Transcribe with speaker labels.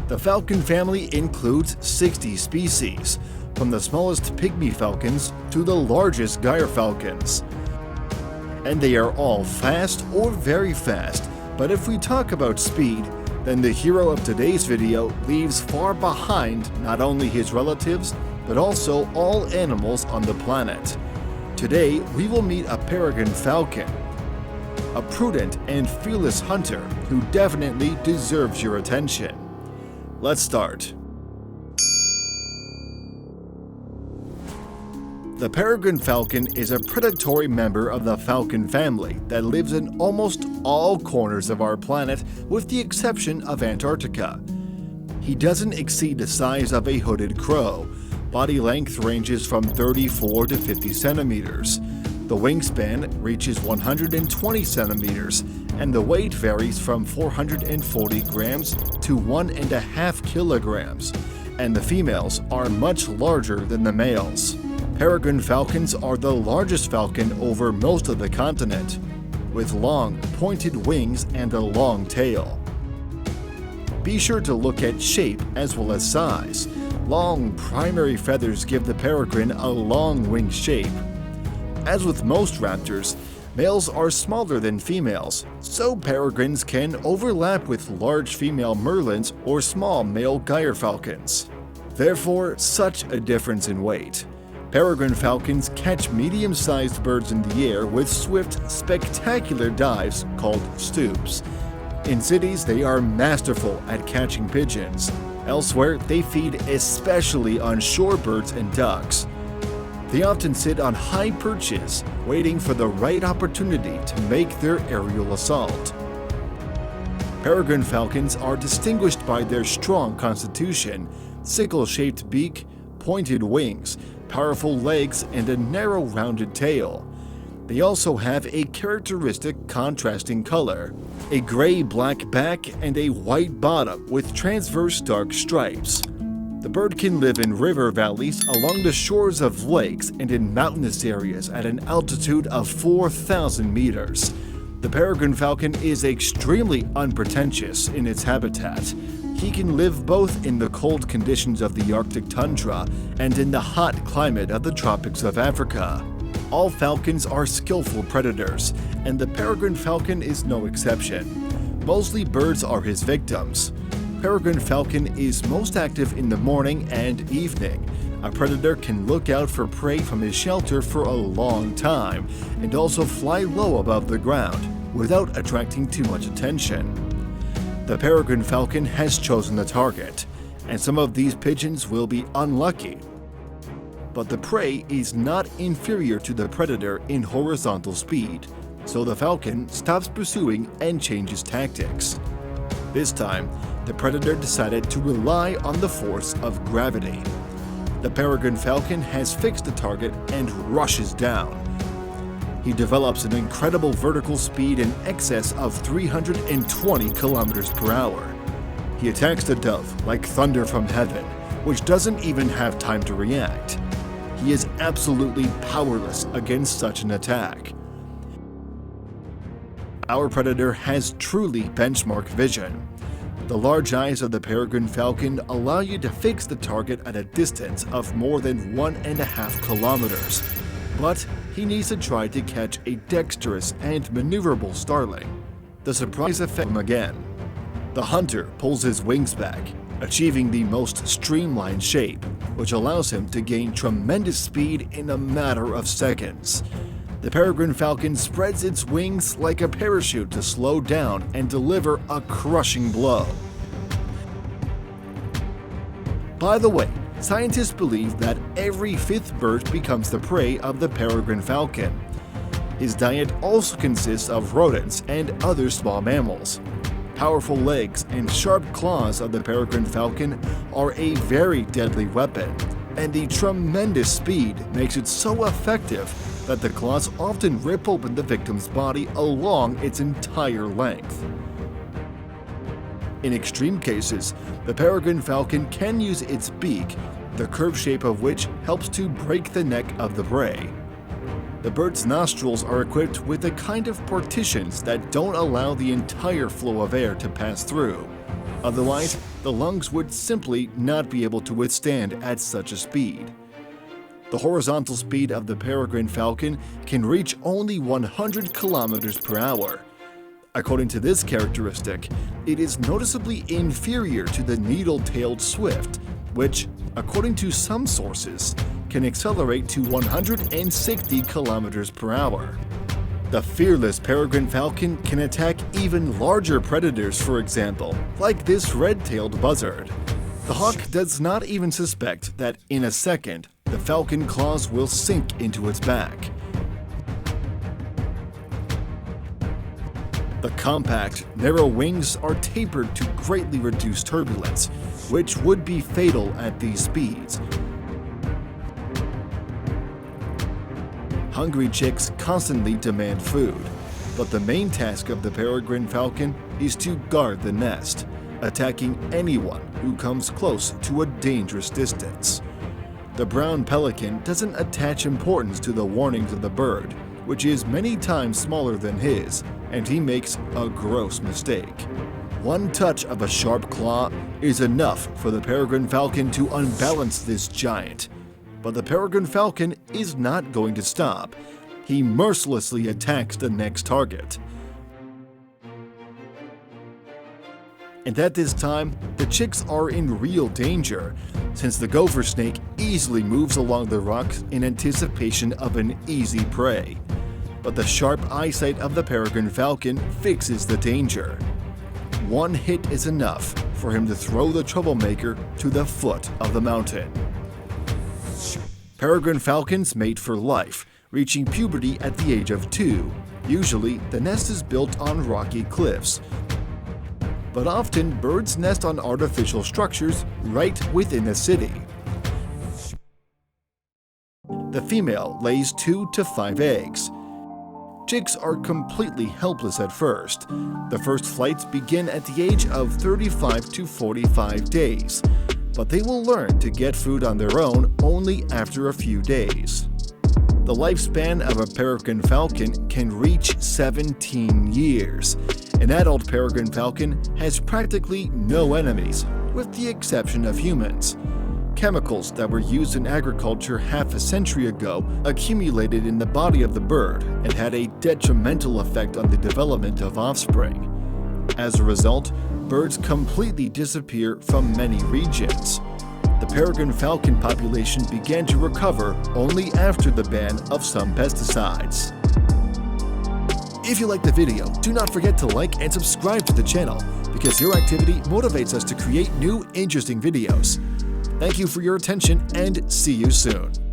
Speaker 1: The falcon family includes 60 species, from the smallest pygmy falcons to the largest gyrfalcons. And they are all fast or very fast, but if we talk about speed, then the hero of today's video leaves far behind not only his relatives, but also all animals on the planet. Today, we will meet a peregrine falcon, a prudent and fearless hunter who definitely deserves your attention. Let's start. The peregrine falcon is a predatory member of the falcon family that lives in almost all corners of our planet with the exception of Antarctica. He doesn't exceed the size of a hooded crow. Body length ranges from 34 to 50 centimeters. The wingspan reaches 120 centimeters, and the weight varies from 440 grams to 1.5 kilograms, and the females are much larger than the males. Peregrine falcons are the largest falcon over most of the continent, with long, pointed wings and a long tail. Be sure to look at shape as well as size. Long primary feathers give the peregrine a long wing shape. As with most raptors, males are smaller than females, so peregrines can overlap with large female merlins or small male gyrfalcons. Therefore, such a difference in weight. Peregrine falcons catch medium-sized birds in the air with swift, spectacular dives called stoops. In cities, they are masterful at catching pigeons. Elsewhere, they feed especially on shorebirds and ducks. They often sit on high perches, waiting for the right opportunity to make their aerial assault. Peregrine falcons are distinguished by their strong constitution, sickle-shaped beak, pointed wings, powerful legs, and a narrow rounded tail. They also have a characteristic contrasting color, a gray-black back and a white bottom with transverse dark stripes. The bird can live in river valleys, along the shores of lakes, and in mountainous areas at an altitude of 4,000 meters. The peregrine falcon is extremely unpretentious in its habitat. He can live both in the cold conditions of the Arctic tundra and in the hot climate of the tropics of Africa. All falcons are skillful predators, and the peregrine falcon is no exception. Mostly birds are his victims. Peregrine falcon is most active in the morning and evening. A predator can look out for prey from his shelter for a long time and also fly low above the ground without attracting too much attention. The peregrine falcon has chosen a target, and some of these pigeons will be unlucky. But the prey is not inferior to the predator in horizontal speed, so the falcon stops pursuing and changes tactics. This time, the predator decided to rely on the force of gravity. The peregrine falcon has fixed the target and rushes down. He develops an incredible vertical speed in excess of 320 kilometers per hour. He attacks the dove like thunder from heaven, which doesn't even have time to react. He is absolutely powerless against such an attack. Our predator has truly benchmark vision. The large eyes of the peregrine falcon allow you to fix the target at a distance of more than 1.5 kilometers. But he needs to try to catch a dexterous and maneuverable starling. The surprise effect comes again. The hunter pulls his wings back, achieving the most streamlined shape, which allows him to gain tremendous speed in a matter of seconds. The peregrine falcon spreads its wings like a parachute to slow down and deliver a crushing blow. By the way, scientists believe that every fifth bird becomes the prey of the peregrine falcon. His diet also consists of rodents and other small mammals. Powerful legs and sharp claws of the peregrine falcon are a very deadly weapon, and the tremendous speed makes it so effective that the claws often rip open the victim's body along its entire length. In extreme cases, the peregrine falcon can use its beak, the curved shape of which helps to break the neck of the prey. The bird's nostrils are equipped with a kind of partitions that don't allow the entire flow of air to pass through. Otherwise, the lungs would simply not be able to withstand at such a speed. The horizontal speed of the peregrine falcon can reach only 100 kilometers per hour. According to this characteristic, it is noticeably inferior to the needle-tailed swift, which, according to some sources, can accelerate to 160 kilometers per hour. The fearless peregrine falcon can attack even larger predators, for example, like this red-tailed buzzard. The hawk does not even suspect that in a second, the falcon claws will sink into its back. The compact, narrow wings are tapered to greatly reduce turbulence, which would be fatal at these speeds. Hungry chicks constantly demand food, but the main task of the peregrine falcon is to guard the nest, attacking anyone who comes close to a dangerous distance. The brown pelican doesn't attach importance to the warnings of the bird, which is many times smaller than his, and he makes a gross mistake. One touch of a sharp claw is enough for the peregrine falcon to unbalance this giant. But the peregrine falcon is not going to stop. He mercilessly attacks the next target. And at this time, the chicks are in real danger, since the gopher snake easily moves along the rocks in anticipation of an easy prey. But the sharp eyesight of the peregrine falcon fixes the danger. One hit is enough for him to throw the troublemaker to the foot of the mountain. Peregrine falcons mate for life, reaching puberty at the age of 2. Usually, the nest is built on rocky cliffs, but often birds nest on artificial structures right within a city. The female lays 2 to 5 eggs. Chicks are completely helpless at first. The first flights begin at the age of 35 to 45 days, but they will learn to get food on their own only after a few days. The lifespan of a peregrine falcon can reach 17 years. An adult peregrine falcon has practically no enemies, with the exception of humans. Chemicals that were used in agriculture half a century ago accumulated in the body of the bird and had a detrimental effect on the development of offspring. As a result, birds completely disappear from many regions. The peregrine falcon population began to recover only after the ban of some pesticides. If you liked the video, do not forget to like and subscribe to the channel, because your activity motivates us to create new interesting videos. Thank you for your attention and see you soon.